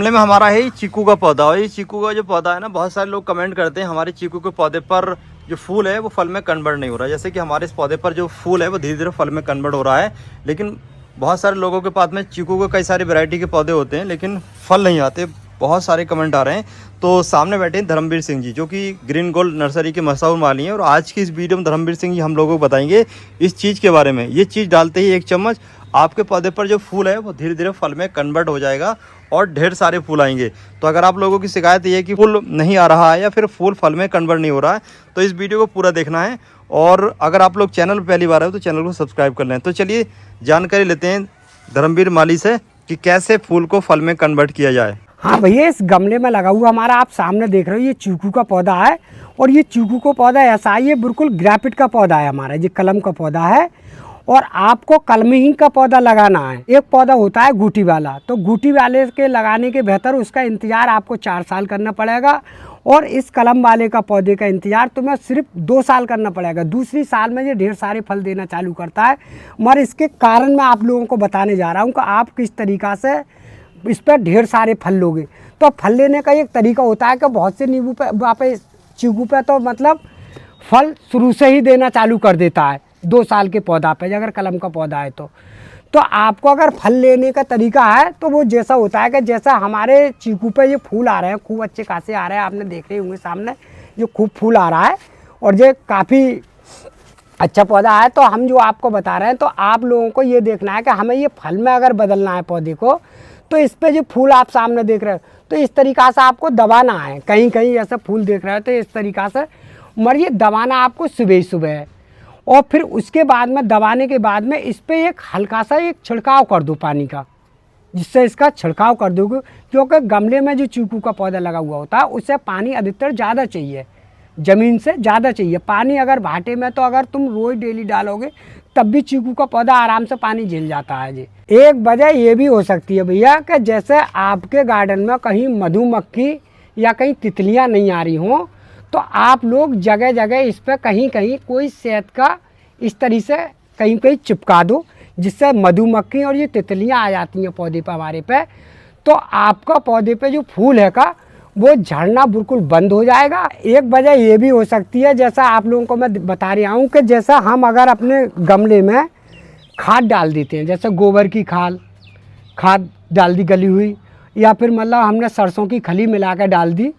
गमले में हमारा है चीकू का पौधा, और ये चीकू का जो पौधा है ना, बहुत सारे लोग कमेंट करते हैं हमारे चीकू के पौधे पर जो फूल है वो फल में कन्वर्ट नहीं हो रहा है। जैसे कि हमारे इस पौधे पर जो फूल है वो धीरे धीरे फल में कन्वर्ट हो रहा है, लेकिन बहुत सारे लोगों के पास में चीकू के कई सारी वैरायटी के पौधे होते हैं लेकिन फल नहीं आते। बहुत सारे कमेंट आ रहे हैं। तो सामने बैठे हैं धर्मवीर सिंह जी, जो कि ग्रीन गोल्ड नर्सरी के मशहूर माली हैं, और आज की इस वीडियो में धर्मवीर सिंह जी हम लोगों को बताएंगे इस चीज़ के बारे में। ये चीज़ डालते ही 1 चम्मच आपके पौधे पर जो फूल है वो धीरे धीरे फल में कन्वर्ट हो जाएगा और ढेर सारे फूल आएंगे। तो अगर आप लोगों की शिकायत ये है कि फूल नहीं आ रहा है या फिर फूल फल में कन्वर्ट नहीं हो रहा है, तो इस वीडियो को पूरा देखना है। और अगर आप लोग चैनल पर पहली बार आए तो चैनल को सब्सक्राइब कर लें। तो चलिए जानकारी लेते हैं धर्मवीर माली से कि कैसे फूल को फल में कन्वर्ट किया जाए। हाँ भैया, इस गमले में लगा हुआ हमारा आप सामने देख रहे हो, ये चीकू का पौधा है। और ये चीकू का पौधा ऐसा है, ये बिल्कुल ग्रेफिट का पौधा है हमारा, ये कलम का पौधा है। और आपको कलम ही का पौधा लगाना है। एक पौधा होता है गुटी वाला, तो गुटी वाले के लगाने के बेहतर उसका इंतज़ार आपको 4 साल करना पड़ेगा। और इस कलम वाले का पौधे का इंतज़ार तुम्हें सिर्फ 2 साल करना पड़ेगा। दूसरी साल में ये ढेर सारे फल देना चालू करता है। मगर इसके कारण मैं आप लोगों को बताने जा रहा हूँ कि आप किस तरीक़ा से इस पर ढेर सारे फल लोगे। तो फल लेने का एक तरीका होता है कि बहुत से नींबू पे चीकू पे तो मतलब फल शुरू से ही देना चालू कर देता है 2 साल के पौधा पे, अगर कलम का पौधा है तो आपको अगर फल लेने का तरीका है तो वो जैसा होता है कि जैसा हमारे चीकू पे ये फूल आ रहे हैं, खूब अच्छे खासे आ रहे हैं, आपने देख रहे होंगे सामने ये खूब फूल आ रहा है और ये काफ़ी अच्छा पौधा है। तो हम जो आपको बता रहे हैं, तो आप लोगों को ये देखना है कि हमें ये फल में अगर बदलना है पौधे को, तो इस पे जो फूल आप सामने देख रहे हो तो इस तरीक़ा से आपको दबाना है। कहीं कहीं ऐसा फूल देख रहे हो तो इस तरीक़ा से, मगर ये दबाना आपको सुबह ही सुबह है। और फिर उसके बाद में दबाने के बाद में इस पर एक हल्का सा एक छिड़काव कर दो पानी का, जिससे इसका छिड़काव कर दोगे, क्योंकि गमले में जो चीकू का पौधा लगा हुआ होता है उससे पानी अधिकतर ज़्यादा चाहिए, ज़मीन से ज़्यादा चाहिए पानी। अगर भाटे में तो अगर तुम रोज़ डेली डालोगे तब भी चीकू का पौधा आराम से पानी झेल जाता है जी। एक वजह ये भी हो सकती है भैया कि जैसे आपके गार्डन में कहीं मधुमक्खी या कहीं तितलियां नहीं आ रही हों, तो आप लोग जगह जगह इस पर कहीं कहीं कोई शहद का इस तरीके से कहीं कहीं चिपका दो, जिससे मधुमक्खी और ये तितलियां आ जाती हैं पौधे पर हमारे पे। तो आपका पौधे पे जो फूल है का वो झड़ना बिल्कुल बंद हो जाएगा। एक वजह ये भी हो सकती है, जैसा आप लोगों को मैं बता रहा हूँ कि जैसा हम अगर अपने गमले में खाद डाल देते हैं, जैसे गोबर की खाद डाल दी गली हुई, या फिर मतलब हमने सरसों की खली मिला कर डाल दी,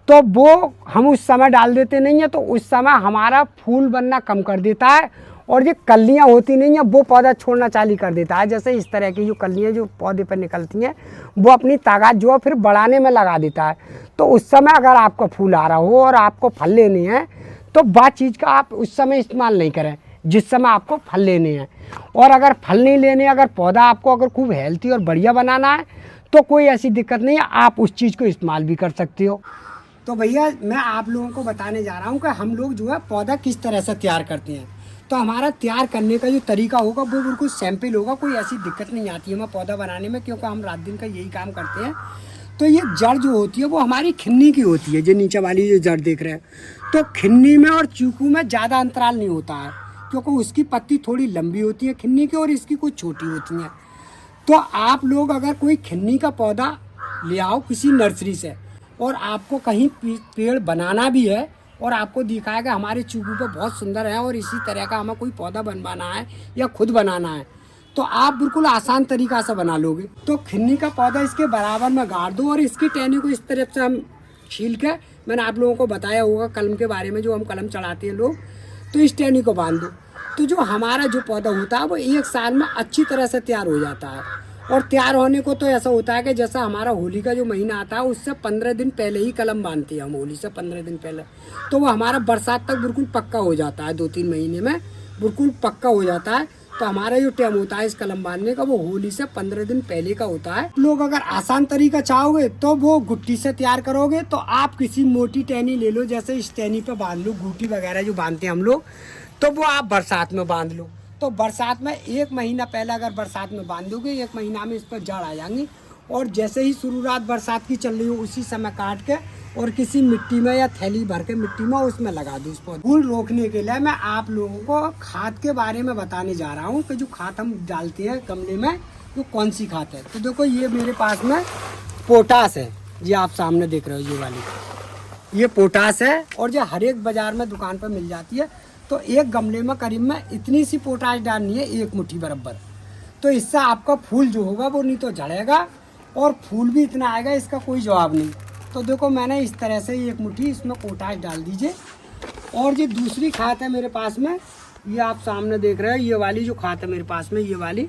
तो वो हम उस समय डाल देते नहीं हैं, तो उस समय हमारा फूल बनना कम कर देता है और ये कलियाँ होती नहीं हैं वो पौधा छोड़ना चालू कर देता है। जैसे इस तरह की जो कलियाँ जो पौधे पर निकलती हैं वो अपनी ताकत जो है फिर बढ़ाने में लगा देता है। तो उस समय अगर आपका फूल आ रहा हो और आपको फल लेने हैं, तो वह चीज़ का आप उस समय इस्तेमाल नहीं करें जिस समय आपको फल लेने हैं। और अगर फल नहीं लेने, अगर पौधा आपको अगर खूब हेल्थी और बढ़िया बनाना है तो कोई ऐसी दिक्कत नहीं है, आप उस चीज़ को इस्तेमाल भी कर सकते हो। तो भैया मैं आप लोगों को बताने जा रहा हूँ कि हम लोग जो है पौधा किस तरह से तैयार करते हैं। तो हमारा तैयार करने का जो तरीका होगा वो बिल्कुल सैंपल होगा, कोई ऐसी दिक्कत नहीं आती है हमें पौधा बनाने में, क्योंकि हम रात दिन का यही काम करते हैं। तो ये जड़ जो होती है वो हमारी खिन्नी की होती है, जो नीचे वाली जो जड़ देख रहे हैं। तो खिन्नी में और चीकू में ज़्यादा अंतराल नहीं होता है, क्योंकि उसकी पत्ती थोड़ी लंबी होती है खिन्नी की और इसकी कुछ छोटी होती हैं। तो आप लोग अगर कोई खिन्नी का पौधा ले आओ किसी नर्सरी से, और आपको कहीं पेड़ बनाना भी है और आपको दिखाया कि हमारे चीकू पे बहुत सुंदर है और इसी तरह का हमें कोई पौधा बनवाना है या खुद बनाना है, तो आप बिल्कुल आसान तरीक़ा से बना लोगे। तो खिन्नी का पौधा इसके बराबर में गाड़ दो और इसकी टहनी को इस तरफ से हम छील के, मैंने आप लोगों को बताया होगा कलम के बारे में, जो हम कलम चढ़ाते हैं लोग, तो इस टहनी को बांध दो। तो जो हमारा जो पौधा होता है वो 1 साल में अच्छी तरह से तैयार हो जाता है। और तैयार होने को तो ऐसा होता है कि जैसा हमारा होली का जो महीना आता है उससे 15 दिन पहले ही कलम बांधते हैं हम, होली से 15 दिन पहले, तो वो हमारा बरसात तक बिल्कुल पक्का हो जाता है, 2-3 महीने में बिल्कुल पक्का हो जाता है। तो हमारा जो टाइम होता है इस कलम बांधने का वो होली से 15 दिन पहले का होता है। लोग अगर आसान तरीका चाहोगे तो वो गुट्टी से तैयार करोगे, तो आप किसी मोटी टहनी ले लो, जैसे इस टहनी पे बांध लो, गुट्टी वगैरह जो बांधते हैं हम लोग, तो वो आप बरसात में बांध लो। तो बरसात में 1 महीना पहले अगर बरसात में बांध दोगे, 1 महीना में इस पर जड़ आ जाएंगी। और जैसे ही शुरुआत बरसात की चल रही हो उसी समय काट के और किसी मिट्टी में या थैली भर के मिट्टी में उसमें लगा दो। इस पौधे फूल रोकने के लिए मैं आप लोगों को खाद के बारे में बताने जा रहा हूँ कि जो खाद हम डालते हैं गमले में वो कौन सी खाद है। तो देखो ये मेरे पास में पोटास है, ये आप सामने देख रहे हो ये वाली, ये पोटास है और ये हर एक बाजार में दुकान पर मिल जाती है। तो एक गमले में करीब में इतनी सी पोटास डालनी है, 1 मुट्ठी बराबर। तो इससे आपका फूल जो होगा वो नहीं तो झड़ेगा और फूल भी इतना आएगा, इसका कोई जवाब नहीं। तो देखो मैंने इस तरह से 1 मुट्ठी इसमें पोटास डाल दीजिए। और ये दूसरी खाद है मेरे पास में, ये आप सामने देख रहे हो, ये वाली जो खाद है मेरे पास में, ये वाली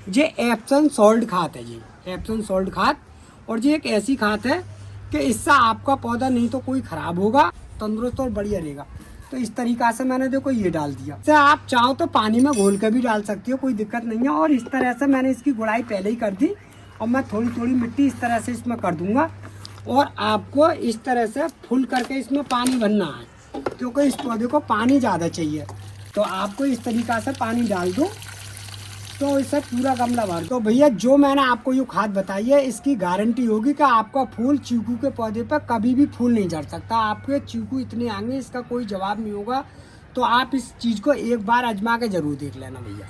ये एप्सम सॉल्ट खाद है, ये एप्सम सॉल्ट खाद। और ये एक ऐसी खाद है कि इससे आपका पौधा नहीं तो कोई ख़राब होगा, तंदुरुस्त और बढ़िया रहेगा। तो इस तरीक़ा से मैंने देखो ये डाल दिया। इससे आप चाहो तो पानी में घोल कर भी डाल सकती हो, कोई दिक्कत नहीं है। और इस तरह से मैंने इसकी गुड़ाई पहले ही कर दी और मैं थोड़ी थोड़ी मिट्टी इस तरह से इसमें कर दूंगा। और आपको इस तरह से फुल करके इसमें पानी भरना है, क्योंकि इस पौधे को पानी ज़्यादा चाहिए। तो आपको इस तरीक़ा से पानी डाल दो तो इससे पूरा गमला भर। तो भैया जो मैंने आपको ये खाद बताई है, इसकी गारंटी होगी कि आपका फूल चीकू के पौधे पर कभी भी फूल नहीं झड़ सकता। आपके चीकू इतने आएंगे, इसका कोई जवाब नहीं होगा। तो आप इस चीज़ को एक बार आजमा के ज़रूर देख लेना भैया।